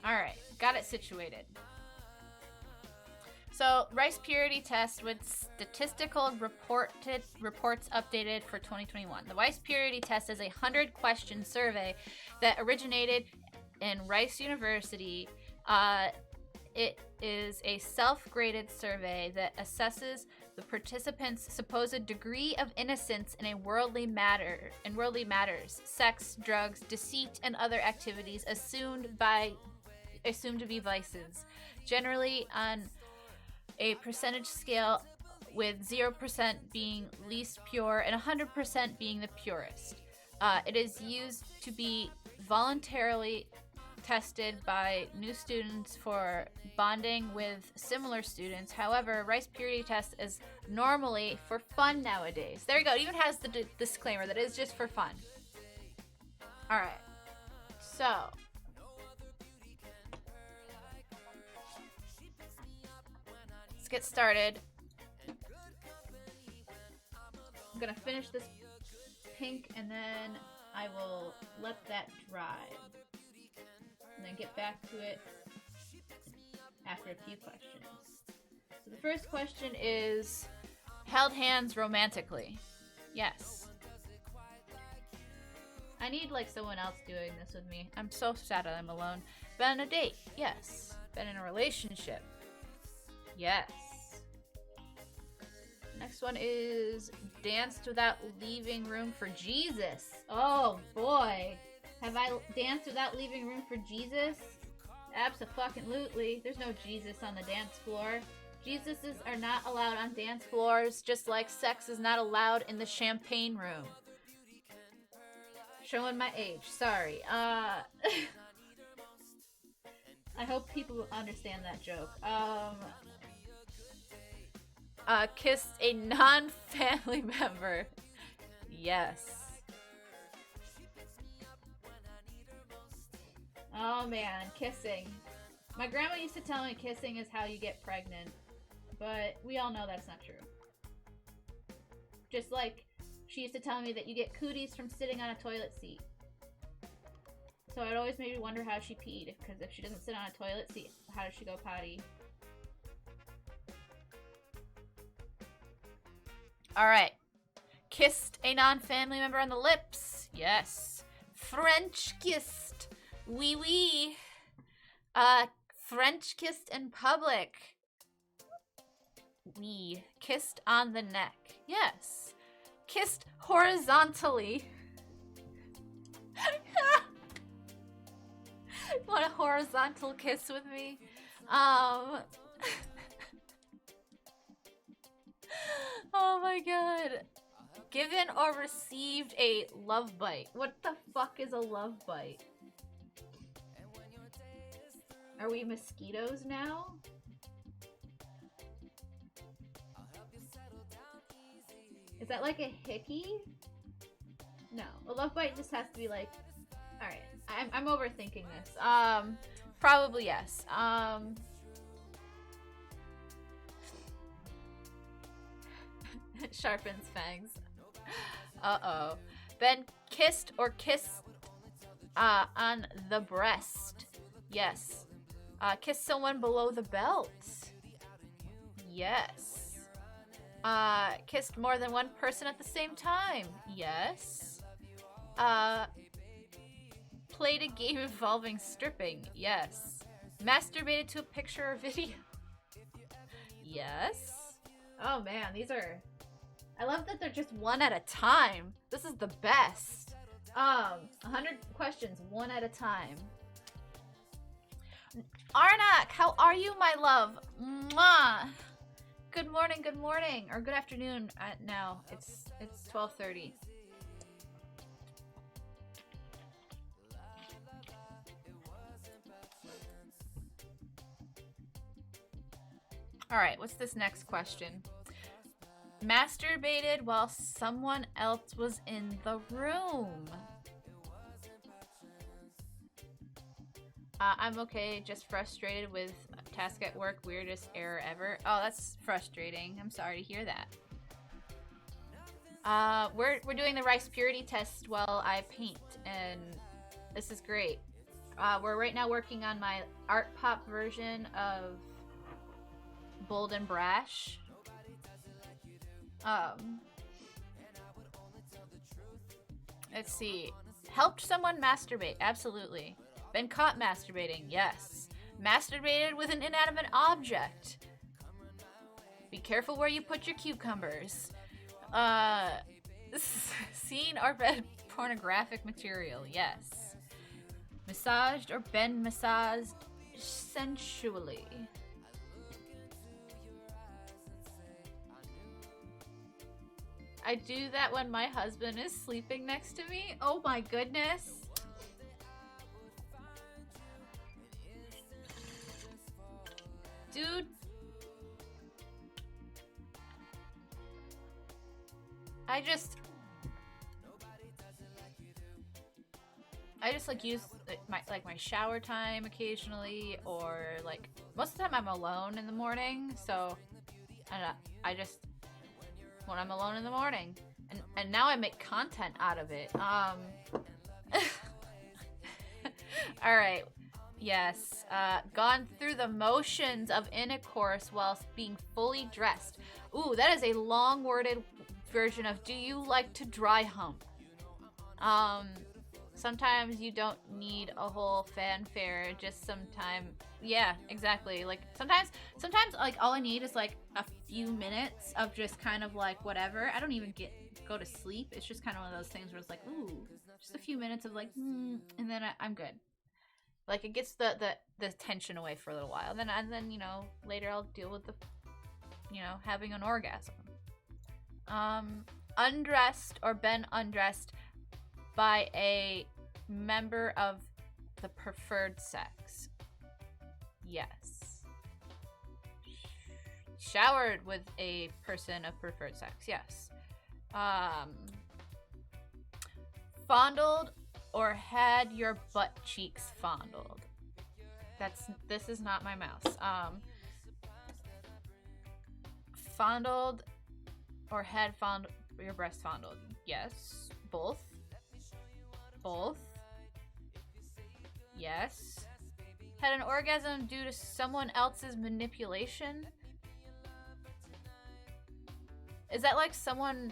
Alright, got it situated. So, rice purity test with statistical reports updated for 2021. The rice purity test is a 100-question survey that originated in Rice University. It is a self-graded survey that assesses the participants' supposed degree of innocence in worldly matters, sex, drugs, deceit, and other activities assumed to be vices, generally on a percentage scale, with 0% being least pure and 100% being the purest. It is used to be voluntarily tested by new students for bonding with similar students. However, rice purity test is normally for fun nowadays. There you go. It even has the disclaimer that it is just for fun. All right. So, let's get started. I'm gonna finish this pink and then I will let that dry. And then get back to it after a few questions. So the first question is, held hands romantically? Yes. I need like someone else doing this with me. I'm so sad that I'm alone. Been on a date? Yes. Been in a relationship? Yes. Next one is danced without leaving room for Jesus. Oh boy. Have I danced without leaving room for Jesus? Abso-fucking-lutely. There's no Jesus on the dance floor. Jesuses are not allowed on dance floors, just like sex is not allowed in the champagne room. Showing my age. Sorry. I hope people understand that joke. Kissed a non-family member. Yes. Oh man, kissing. My grandma used to tell me kissing is how you get pregnant, but we all know that's not true. Just like she used to tell me that you get cooties from sitting on a toilet seat. So it always made me wonder how she peed, because if she doesn't sit on a toilet seat, how does she go potty? Alright. Kissed a non-family member on the lips. Yes. French kissed. Oui, oui. French kissed in public. Oui. Kissed on the neck. Yes. Kissed horizontally. Want a horizontal kiss with me? Oh my god. Given or received a love bite. What the fuck is a love bite? Are we mosquitoes now? Is that like a hickey? No. A love bite just has to be like... Alright. I'm overthinking this. Probably yes. Sharpens fangs. Uh-oh. Been kissed or kissed on the breast. Yes. Kiss someone below the belt. Yes. Kissed more than one person at the same time. Yes. Played a game involving stripping. Yes. Masturbated to a picture or video. Yes. Oh man, these are... I love that they're just one at a time. This is the best. 100 questions, one at a time. Arnak, how are you, my love? Mwah. Good morning, or good afternoon now. It's 12:30. All right, what's this next question? Masturbated while someone else was in the room. I'm okay, just frustrated with task at work, weirdest error ever. Oh, that's frustrating. I'm sorry to hear that. We're doing the rice purity test while I paint, and this is great. We're right now working on my art pop version of Bold and Brash. Let's see. Helped someone masturbate. Absolutely. Been caught masturbating. Yes. Masturbated with an inanimate object. Be careful where you put your cucumbers. Seen or read pornographic material. Yes. Massaged or been massaged sensually. I do that when my husband is sleeping next to me. Oh my goodness. Dude. I just like use my shower time occasionally, or like most of the time I'm alone in the morning, so I just when I'm alone in the morning, and now I make content out of it. All right. Yes. Gone through the motions of intercourse whilst being fully dressed. Ooh, that is a long-worded version of do you like to dry hump? Sometimes you don't need a whole fanfare, just sometime. Yeah, exactly. Like sometimes like all I need is like a few minutes of just kind of like whatever. I don't even go to sleep. It's just kind of one of those things where it's like, ooh, just a few minutes of like, and then I'm good. Like it gets the tension away for a little while. And then you know later I'll deal with the, you know, having an orgasm. Undressed or been undressed by a member of the preferred sex. Yes. Showered with a person of preferred sex. Yes. Fondled or had your butt cheeks fondled. This is not my mouse. Fondled or had your breast fondled. Yes. Both. Yes. Had an orgasm due to someone else's manipulation? Is that like someone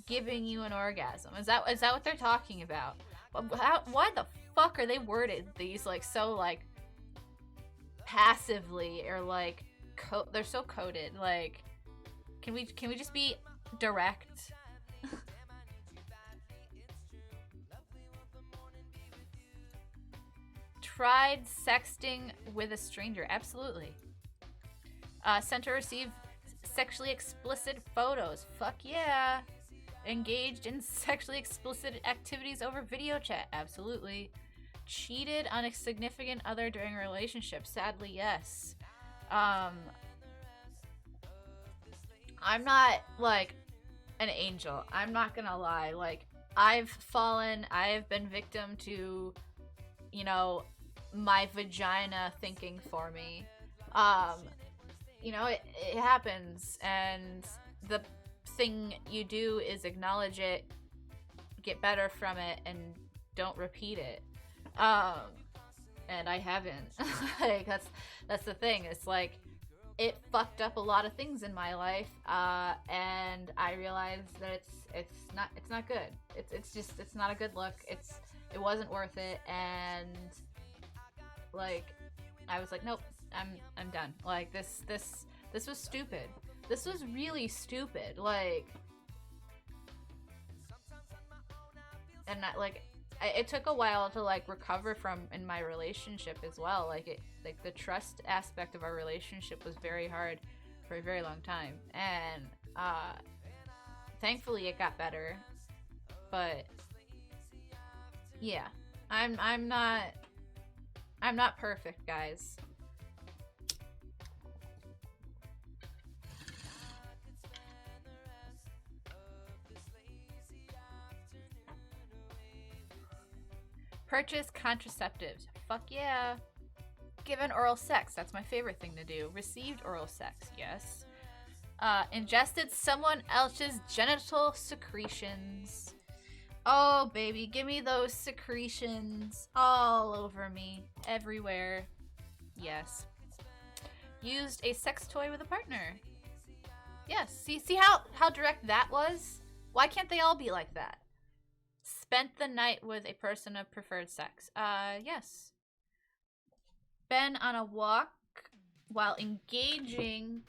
giving you an orgasm? Is that what they're talking about? Why the fuck are they worded these like so like passively, or like they're so coded? Like can we just be direct? Tried sexting with a stranger. Absolutely. Sent or received sexually explicit photos. Fuck yeah. Engaged in sexually explicit activities over video chat. Absolutely. Cheated on a significant other during a relationship. Sadly, yes. I'm not like an angel. I'm not gonna lie. Like I've been victim to, you know, my vagina thinking for me. You know, it happens, and the thing you do is acknowledge it, get better from it, and don't repeat it. And I haven't. Like that's the thing. It's like it fucked up a lot of things in my life, and I realized that it's not good. It's not a good look. It wasn't worth it, and like I was like, nope, I'm done. Like this was stupid. This was really stupid. Like, and it took a while to like recover from in my relationship as well. Like the trust aspect of our relationship was very hard for a very long time, and thankfully it got better. But yeah, I'm not perfect, guys. Purchase contraceptives. Fuck yeah. Given oral sex. That's my favorite thing to do. Received oral sex. Yes. Ingested someone else's genital secretions. Oh, baby, give me those secretions all over me, everywhere. Yes. Used a sex toy with a partner. Yes. See how direct that was? Why can't they all be like that? Spent the night with a person of preferred sex. Yes. Been on a walk while engaging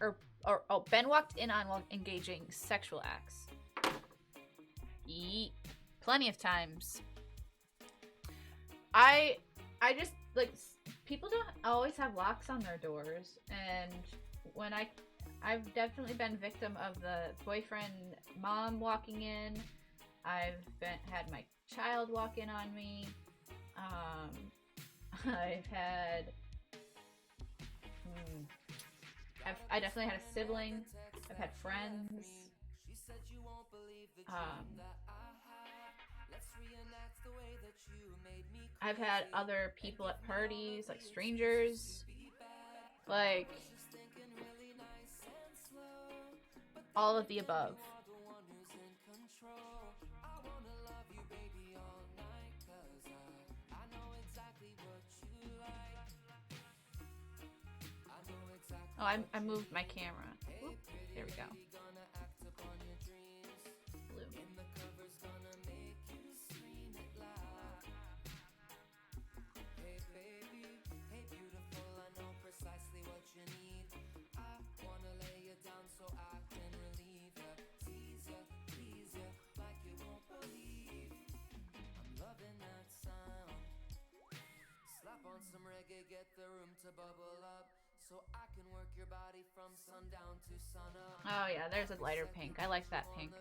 Ben walked in on while engaging sexual acts. Yeet. Plenty of times. I just like people don't always have locks on their doors, and when I've definitely been victim of the boyfriend mom walking in. Had my child walk in on me. I've had I definitely had a sibling. I've had friends. Um, I've had other people at parties, like strangers, like all of the above. Oh, I moved my camera. Whoop, there we go. Blue. Oh yeah, there's a lighter pink. I like that pink.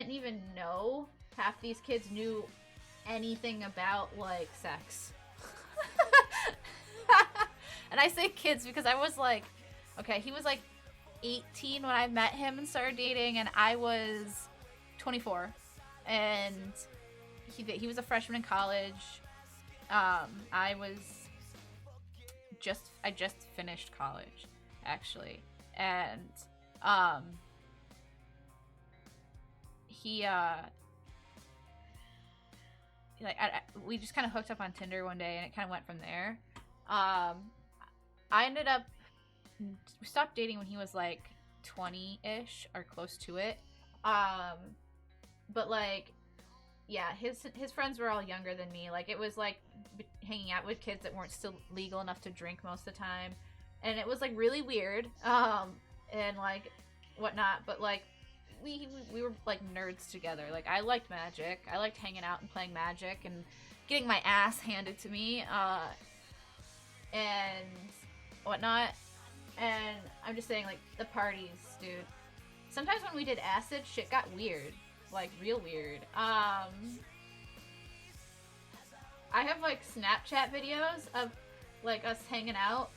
didn't even know half these kids knew anything about, like, sex. And I say kids because I was like, okay, he was like 18 when I met him and started dating, and I was 24, and he was a freshman in college. I just finished college, actually, and he we just kind of hooked up on Tinder one day, and it kind of went from there. I ended up, we stopped dating when he was like 20-ish or close to it. But like, yeah, his friends were all younger than me. Like, it was like hanging out with kids that weren't still legal enough to drink most of the time, and it was like really weird, and like whatnot. But like, we were like nerds together. Like, I liked Magic. I liked hanging out and playing Magic and getting my ass handed to me, and whatnot. And I'm just saying, like, the parties, dude. Sometimes when we did acid, shit got weird. Like, real weird. I have, like, Snapchat videos of, like, us hanging out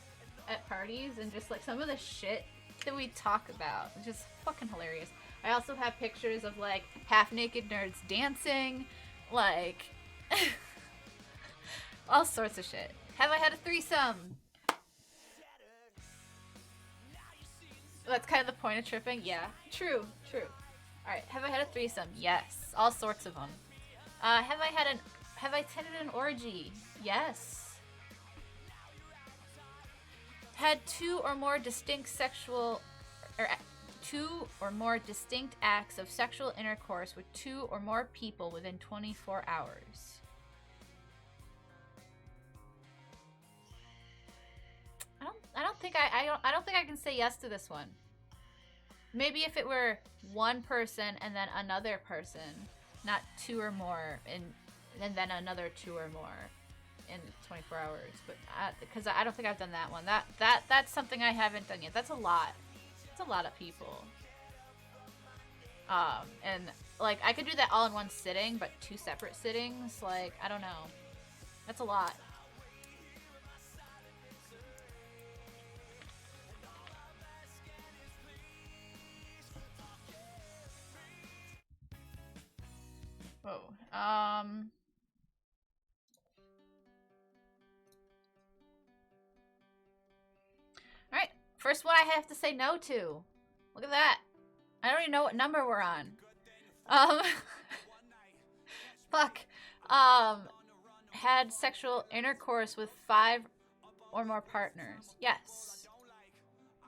at parties, and just, like, some of the shit that we talk about. It's just fucking hilarious. I also have pictures of, like, half-naked nerds dancing. Like, all sorts of shit. Have I had a threesome? That's kind of the point of tripping? Yeah. True. Alright, have I had a threesome? Yes. All sorts of them. Have I attended an orgy? Yes. Had two or more distinct acts of sexual intercourse with two or more people within 24 hours. I don't think I can say yes to this one. Maybe if it were one person and then another person, not two or more, and then another two or more in 24 hours. But because I don't think I've done that one. That's something I haven't done yet. That's a lot. It's a lot of people. And like, I could do that all in one sitting, but two separate sittings, like, I don't know. That's a lot. Whoa. Alright. First one I have to say no to. Look at that. I don't even know what number we're on. Fuck. Had sexual intercourse with 5 or more partners. Yes.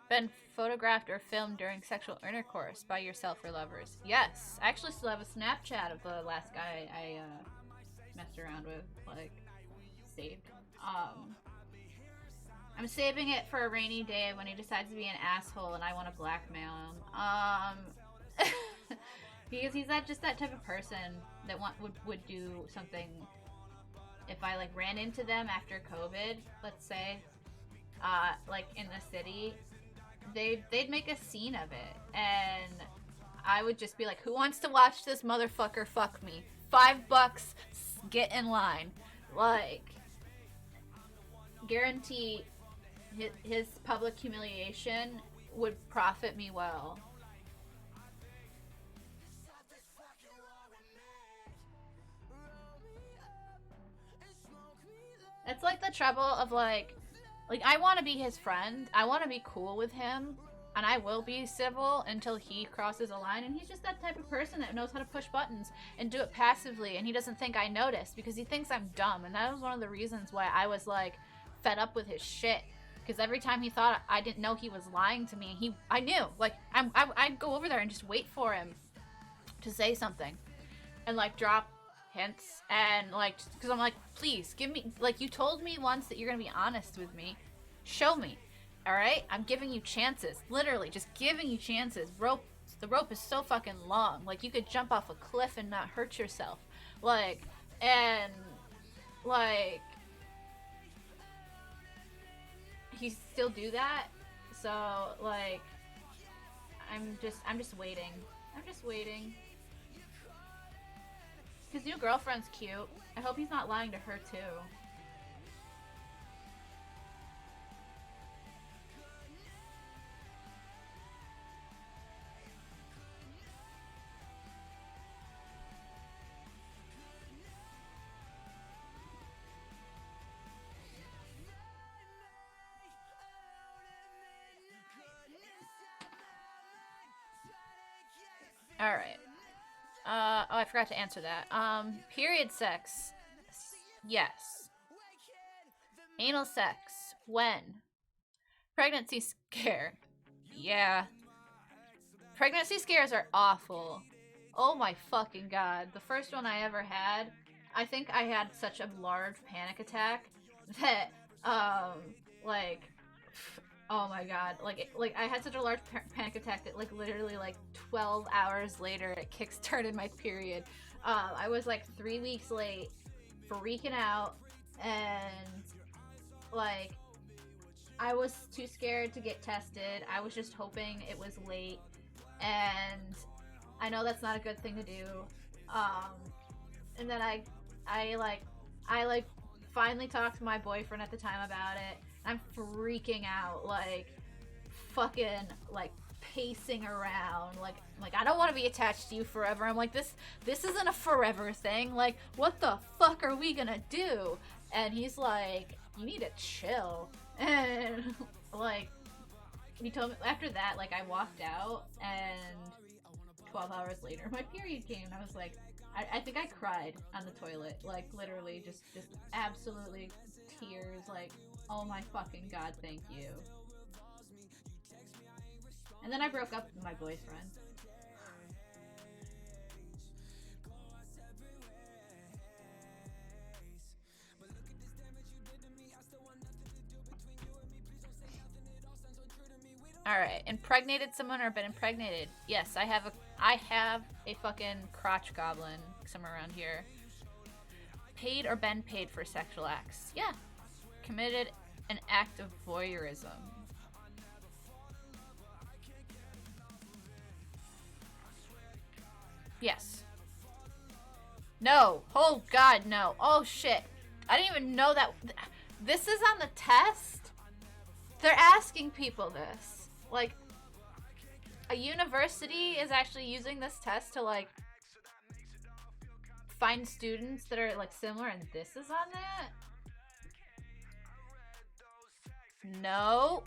Been photographed or filmed during sexual intercourse by yourself or lovers. Yes. I actually still have a Snapchat of the last guy I messed around with, like, saved. I'm saving it for a rainy day when he decides to be an asshole and I want to blackmail him. Because he's just that type of person that would do something if I, like, ran into them after COVID, let's say, like, in the city. They'd make a scene of it, and I would just be like, who wants to watch this motherfucker fuck me? $5, get in line. Like, guarantee his public humiliation would profit me well. It's like the trouble of, like, I want to be his friend. I want to be cool with him. And I will be civil until he crosses a line. And he's just that type of person that knows how to push buttons and do it passively. And he doesn't think I noticed because he thinks I'm dumb. And that was one of the reasons why I was, like, fed up with his shit. Because every time he thought I didn't know he was lying to me, I knew. Like, I'd go over there and just wait for him to say something. And, like, drop hints. And, like, because I'm like, please, give me, like, you told me once that you're going to be honest with me. Show me. Alright? I'm giving you chances. Literally, just giving you chances. The rope is so fucking long. Like, you could jump off a cliff and not hurt yourself. Like, and, like, he still do that. So, like, I'm just waiting. I'm just waiting. His new girlfriend's cute. I hope he's not lying to her too. Alright. Oh, I forgot to answer that. Period sex. Yes. Anal sex. When? Pregnancy scare. Yeah. Pregnancy scares are awful. Oh my fucking god. The first one I ever had, I think I had such a large panic attack that, like, oh my god, like I had such a large panic attack that, like, literally, like, 12 hours later, it kickstarted my period. I was, like, 3 weeks late, freaking out, and, like, I was too scared to get tested. I was just hoping it was late, and I know that's not a good thing to do. And then I finally talked to my boyfriend at the time about it. I'm freaking out, like, fucking, like, pacing around, like I don't want to be attached to you forever. I'm like, this isn't a forever thing. Like, what the fuck are we gonna do? And he's like, you need to chill. And like, he told me after that, like, I walked out, and 12 hours later, my period came, and I was like, I think I cried on the toilet, like, literally, just absolutely tears, like, oh my fucking god, thank you. And then I broke up with my boyfriend. Alright, impregnated someone or been impregnated? Yes, I have a fucking crotch goblin somewhere around here. Paid or been paid for sexual acts? Yeah. Committed an act of voyeurism. Yes. No. Oh god, no. Oh shit. I didn't even know that. This is on the test? They're asking people this. Like, a university is actually using this test to, like, find students that are, like, similar, and this is on that? No.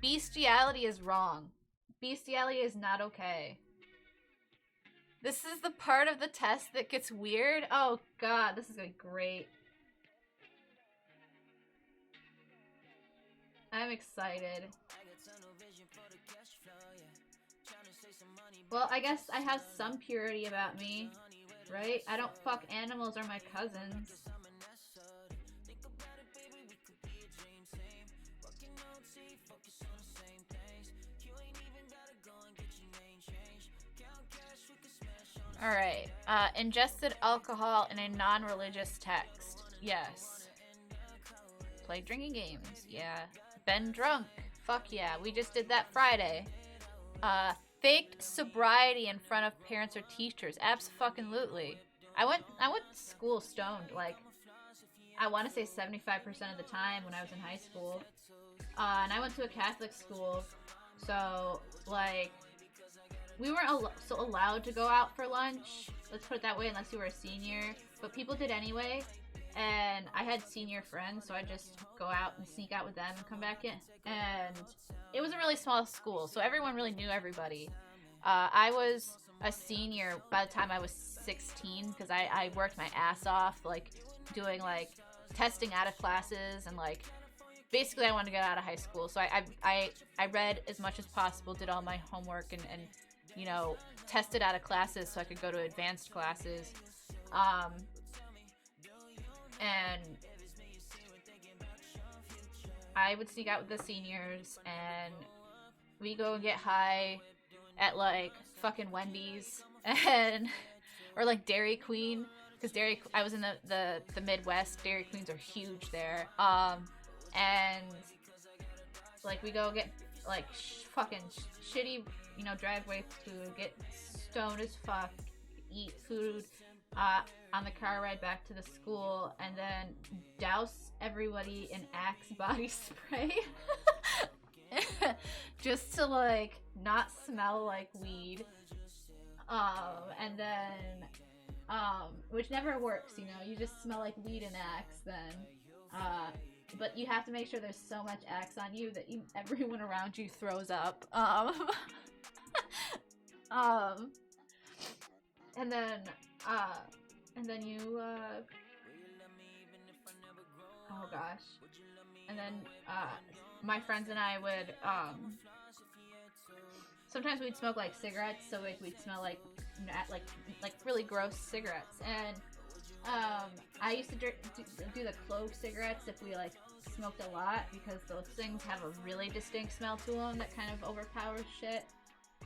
Bestiality is wrong. Bestiality is not okay. This is the part of the test that gets weird? Oh god, this is gonna be great. I'm excited. Well, I guess I have some purity about me, right? I don't fuck animals or my cousins. Alright, ingested alcohol in a non-religious text. Yes. Play drinking games. Yeah. Been drunk. Fuck yeah. We just did that Friday. Faked sobriety in front of parents or teachers. Abso-fucking-lutely. I went to school stoned, like, I want to say 75% of the time when I was in high school. And I went to a Catholic school, so, like, we weren't allowed to go out for lunch, let's put it that way, unless you were a senior, but people did anyway, and I had senior friends, so I'd just go out and sneak out with them and come back in, and it was a really small school, so everyone really knew everybody. I was a senior by the time I was 16, because I worked my ass off, like, doing, like, testing out of classes, and, like, basically I wanted to get out of high school, so I read as much as possible, did all my homework, and you know, tested out of classes so I could go to advanced classes. And I would sneak out with the seniors, and we go and get high at, like, fucking Wendy's, and or, like, Dairy Queen, because I was in the Midwest. Dairy Queens are huge there. And, like, we go get, like, fucking shitty, you know, driveway food, get stoned as fuck, eat food on the car ride back to the school, and then douse everybody in Axe body spray. Just to, like, not smell like weed. And then, which never works, you know, you just smell like weed and Axe then. But you have to make sure there's so much Axe on you that everyone around you throws up. And then you, oh gosh. And then, my friends and I would, sometimes we'd smoke, like, cigarettes, so we'd smell like really gross cigarettes. And, I used to do the clove cigarettes if we, like, smoked a lot, because those things have a really distinct smell to them that kind of overpowers shit.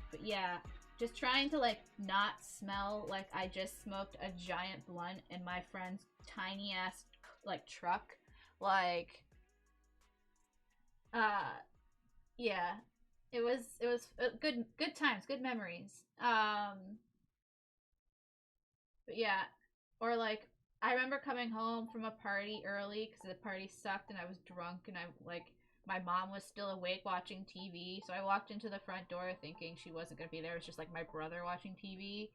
But yeah, just trying to, like, not smell like I just smoked a giant blunt in my friend's tiny ass, like, truck. Like, yeah, it was good times, good memories. But yeah, or like, I remember coming home from a party early because the party sucked and I was drunk, and my mom was still awake watching TV, so I walked into the front door thinking she wasn't gonna be there. It was just like my brother watching TV,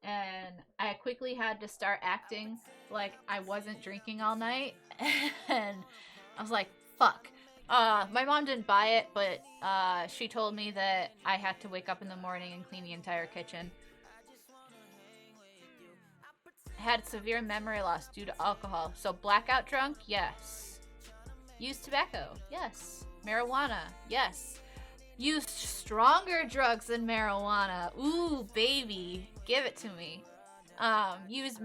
and I quickly had to start acting like I wasn't drinking all night, and I was like, fuck. My mom didn't buy it, but she told me that I had to wake up in the morning and clean the entire kitchen. I had severe memory loss due to alcohol. So blackout drunk? Yes. Used tobacco? Yes. Marijuana? Yes. Used stronger drugs than marijuana. Ooh, baby. Give it to me. Used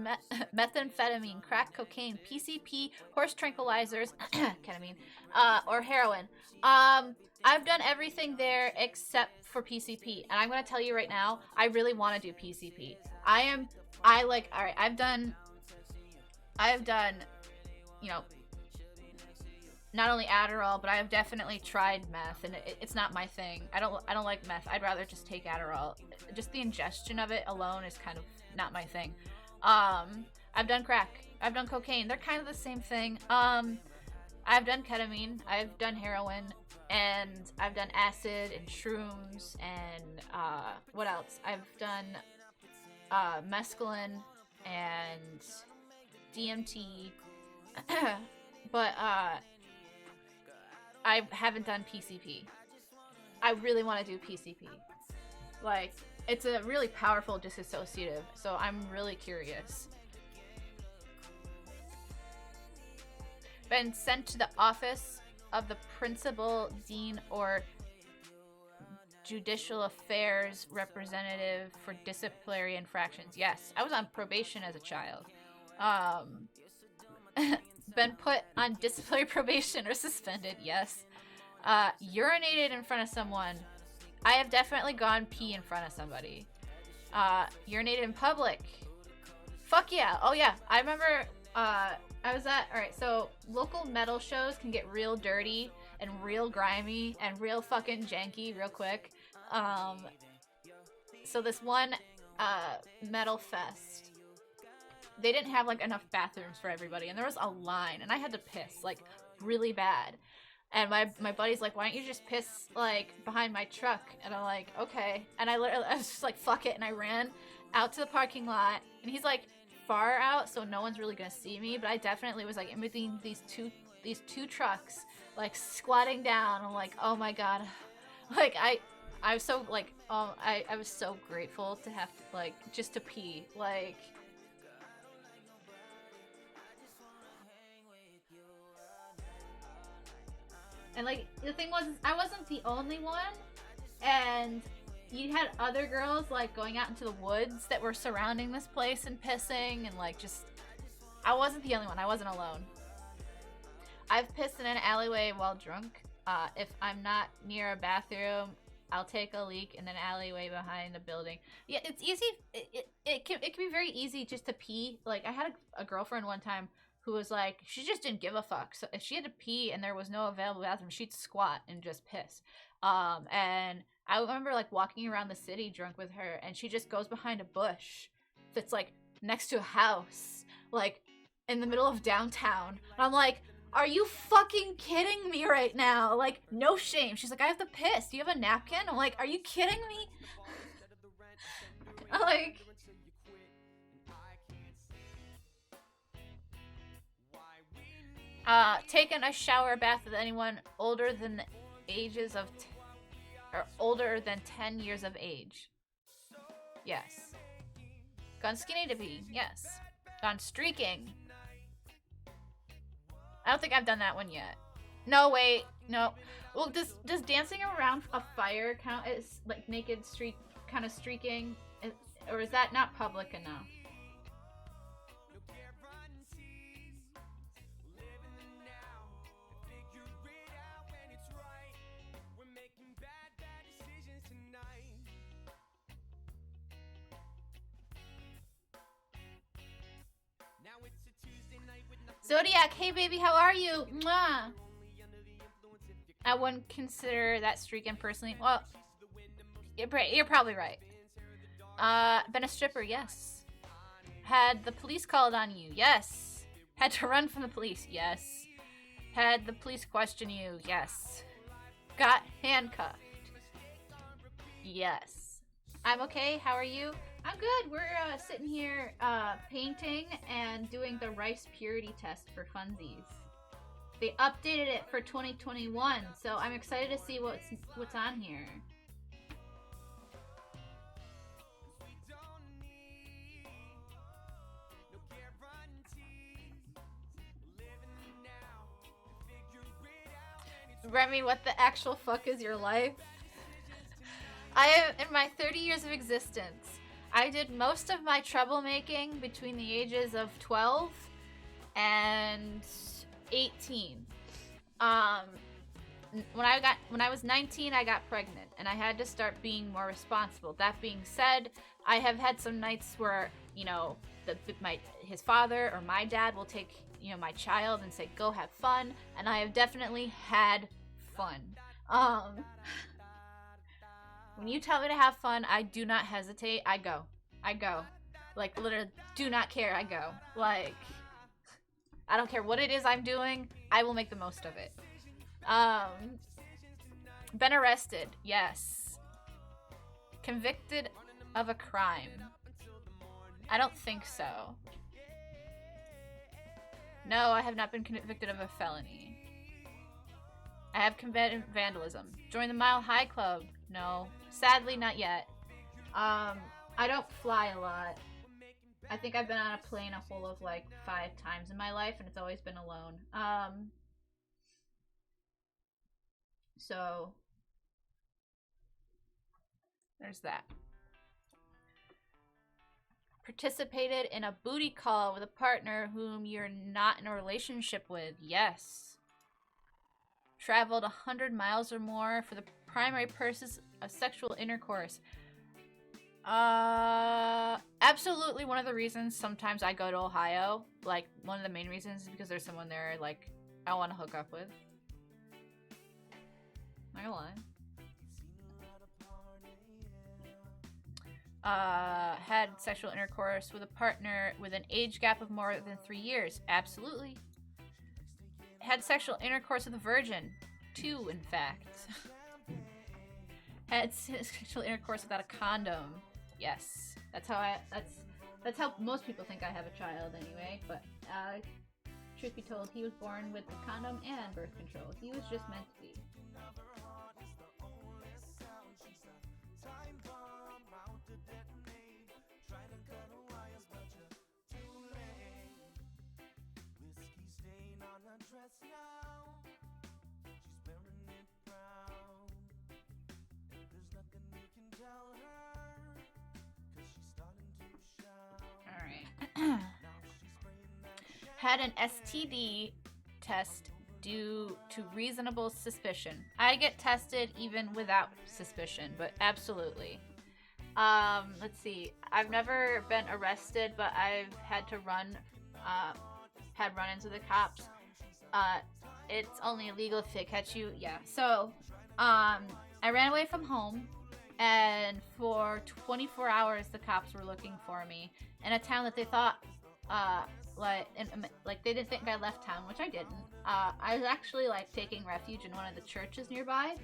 methamphetamine, crack cocaine, PCP, horse tranquilizers, ketamine, or heroin. I've done everything there except for PCP, and I'm gonna tell you right now, I really want to do PCP. Alright, I've done, you know, not only Adderall, but I have definitely tried meth, and it's not my thing. I don't like meth. I'd rather just take Adderall. Just the ingestion of it alone is kind of not my thing. I've done crack. I've done cocaine. They're kind of the same thing. I've done ketamine. I've done heroin, and I've done acid and shrooms, and what else? I've done mescaline and DMT, but I haven't done PCP. I really want to do PCP. Like, it's a really powerful disassociative, so I'm really curious. Been sent to the office of the principal, dean, or judicial affairs representative for disciplinary infractions. Yes, I was on probation as a child. Been put on disciplinary probation or suspended. Yes. Urinated in front of someone. I have definitely gone pee in front of somebody. Urinated in public. Fuck yeah. Oh yeah. I remember I was at, alright, so local metal shows can get real dirty and real grimy and real fucking janky real quick. So this one metal fest, they didn't have like enough bathrooms for everybody, and there was a line, and I had to piss like really bad. And my buddy's like, why don't you just piss like behind my truck? And I'm like, okay. And I was just like, fuck it, and I ran out to the parking lot, and he's like far out, so no one's really gonna see me, but I definitely was like in between these two trucks, like squatting down. I'm like, oh my god. Like I was so like, I was so grateful to have to, like, just to pee, like. And like the thing was, I wasn't the only one, and you had other girls like going out into the woods that were surrounding this place and pissing, and like just, I wasn't the only one. I wasn't alone. I've pissed in an alleyway while drunk. If I'm not near a bathroom, I'll take a leak in an alleyway behind a building. Yeah, it's easy. It can be very easy just to pee. Like, I had a girlfriend one time who was like, she just didn't give a fuck. So if she had to pee and there was no available bathroom, she'd squat and just piss. And I remember like walking around the city drunk with her, and she just goes behind a bush that's like next to a house, like in the middle of downtown. And I'm like, are you fucking kidding me right now? Like, no shame. She's like, I have to piss. Do you have a napkin? I'm like, are you kidding me? Like, taken a shower bath with anyone older than the ages of or older than 10 years of age. Yes. Gone skinny dipping. Yes. Gone streaking. I don't think I've done that one yet. No, wait. No. Well, does dancing around a fire count as like naked streak kind of streaking? Or is that not public enough? Zodiac, hey baby, how are you? Mwah. I wouldn't consider that streaking personally. Well, you're probably right. Been a stripper, yes. Had the police called on you, yes. Had to run from the police, yes. Had the police question you, yes. Got handcuffed, yes. I'm okay, how are you? I'm good. We're sitting here painting and doing the rice purity test for funsies. They updated it for 2021, so I'm excited to see what's on here. Remy, what the actual fuck is your life? I am in my 30 years of existence. I did most of my troublemaking between the ages of 12 and 18. When I was 19, I got pregnant, and I had to start being more responsible. That being said, I have had some nights where, you know, his father or my dad will take, you know, my child and say, go have fun, and I have definitely had fun. When you tell me to have fun, I do not hesitate. I go. Like, literally, do not care. I go. Like, I don't care what it is I'm doing. I will make the most of it. Been arrested. Yes. Convicted of a crime. I don't think so. No, I have not been convicted of a felony. I have committed vandalism. Joined the Mile High Club. No. Sadly, not yet. I don't fly a lot. I think I've been on a plane a whole of like 5 times in my life, and it's always been alone. So there's that. Participated in a booty call with a partner whom you're not in a relationship with. Yes. Traveled 100 miles or more for the primary purpose of sexual intercourse. Absolutely one of the reasons sometimes I go to Ohio. Like, one of the main reasons is because there's someone there, like, I want to hook up with. Not gonna lie. Had sexual intercourse with a partner with an age gap of more than 3 years. Absolutely. Had sexual intercourse with a virgin. 2, in fact. Had sexual intercourse without a condom. Yes. That's how most people think I have a child anyway, but truth be told, he was born with a condom and birth control. He was just meant to be. Alright. Had an STD test due to reasonable suspicion. I get tested even without suspicion, but absolutely. Let's see. I've never been arrested, but I've had to had run-ins with the cops. It's only illegal if they catch you. Yeah. So, I ran away from home And for 24 hours, the cops were looking for me in a town that they thought, like they didn't think I left town, which I didn't. I was actually like taking refuge in one of the churches nearby,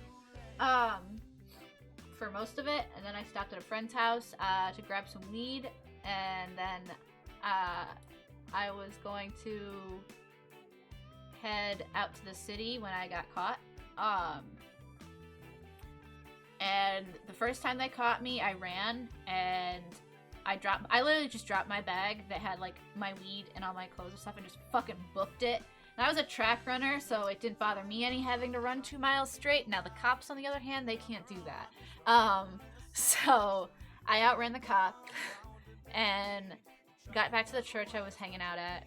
for most of it, and then I stopped at a friend's house to grab some weed, and then I was going to head out to the city when I got caught. And the first time they caught me, I ran and I literally just dropped my bag that had like my weed and all my clothes and stuff and just fucking booked it. And I was a track runner, so it didn't bother me any having to run 2 miles straight. Now the cops, on the other hand, they can't do that. So I outran the cop and got back to the church I was hanging out at.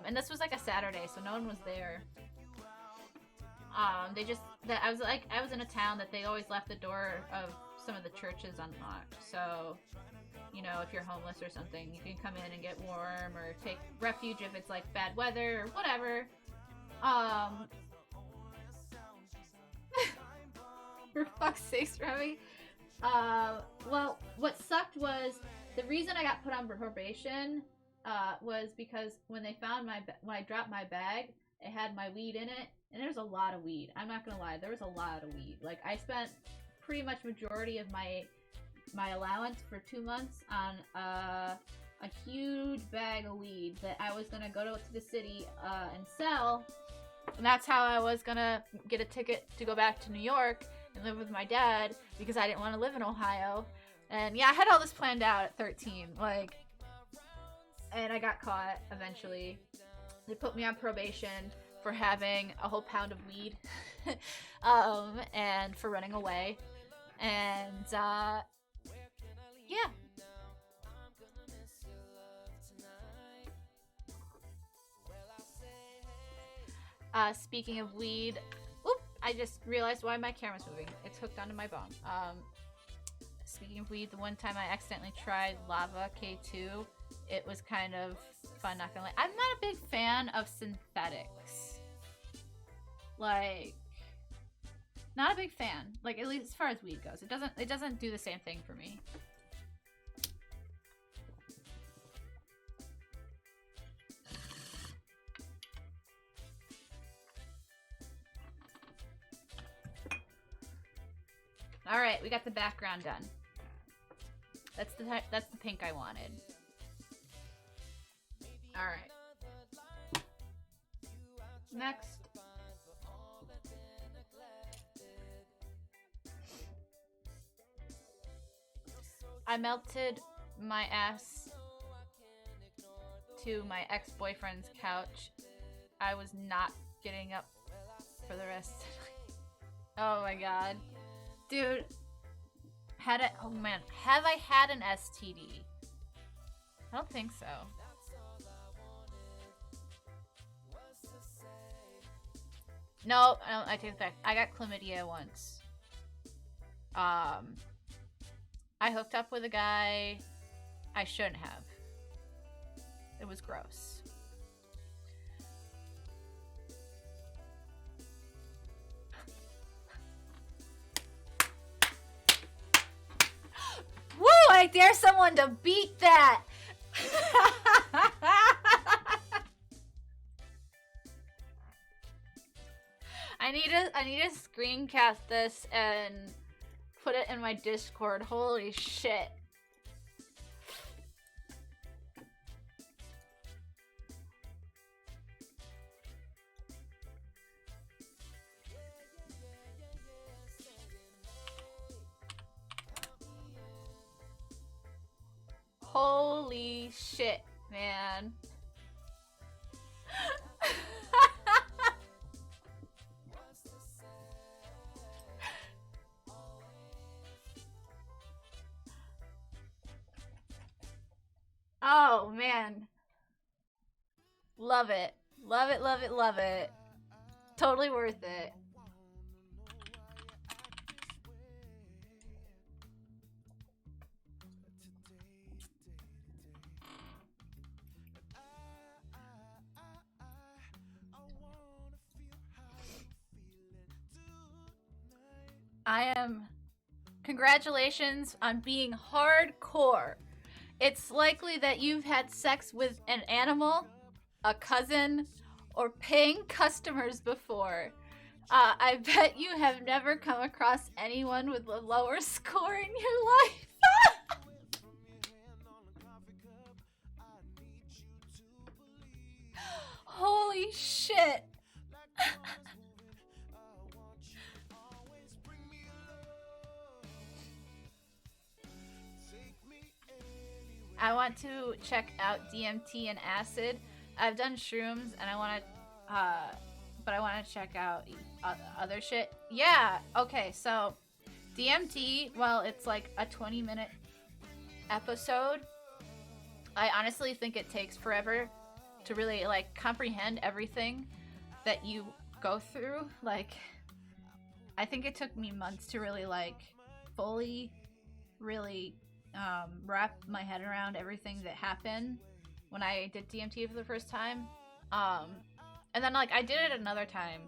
And this was like a Saturday, so no one was there. I was in a town that they always left the door of some of the churches unlocked. So, you know, if you're homeless or something, you can come in and get warm or take refuge if it's like bad weather or whatever. For fuck's sakes, Remy. Well, what sucked was the reason I got put on probation was because when I dropped my bag, it had my weed in it, and there's a lot of weed. I'm not gonna lie, there was a lot of weed. Like, I spent pretty much majority of my allowance for 2 months on a huge bag of weed that I was gonna go to the city and sell. And that's how I was gonna get a ticket to go back to New York and live with my dad, because I didn't want to live in Ohio. And yeah, I had all this planned out at 13, like, and I got caught eventually. They put me on probation for having a whole pound of weed, and for running away. And, yeah. Speaking of weed, I just realized why my camera's moving. It's hooked onto my bong. Speaking of weed, the one time I accidentally tried Lava K2, it was kind of fun, not gonna lie. I'm not a big fan of synthetics. Like, not a big fan. Like, at least as far as weed goes. It doesn't do the same thing for me. Alright, we got the background done. That's the pink I wanted. Alright. Next. I melted my ass to my ex-boyfriend's couch. I was not getting up for the rest of the night. Oh my god. Dude. Oh man. Have I had an STD? I don't think so. No, I take it back. I got chlamydia once. I hooked up with a guy I shouldn't have. It was gross. Woo! I dare someone to beat that! I need to screencast this and put it in my Discord. Holy shit. Holy shit, man. Oh, man. Love it. Love it, love it, love it. Totally worth it. I am Congratulations on being hardcore. It's likely that you've had sex with an animal, a cousin, or paying customers before. I bet you have never come across anyone with a lower score in your life. Holy shit. I want to check out DMT and acid. I've done shrooms and I want to, but I want to check out other shit. Yeah, okay, so DMT, well, it's like a 20-minute episode. I honestly think it takes forever to really like comprehend everything that you go through. Like, I think it took me months to really like fully really wrap my head around everything that happened when I did DMT for the first time. And then like I did it another time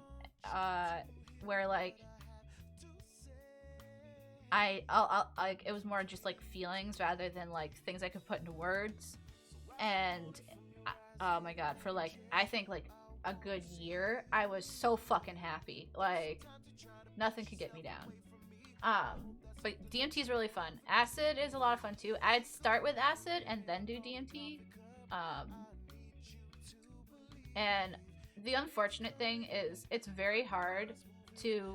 where like I'll like it was more just like feelings rather than like things I could put into words. And oh my god, for like I think like a good year I was so fucking happy. Like nothing could get me down. But DMT is really fun. Acid is a lot of fun too. I'd start with acid and then do DMT. And the unfortunate thing is it's very hard to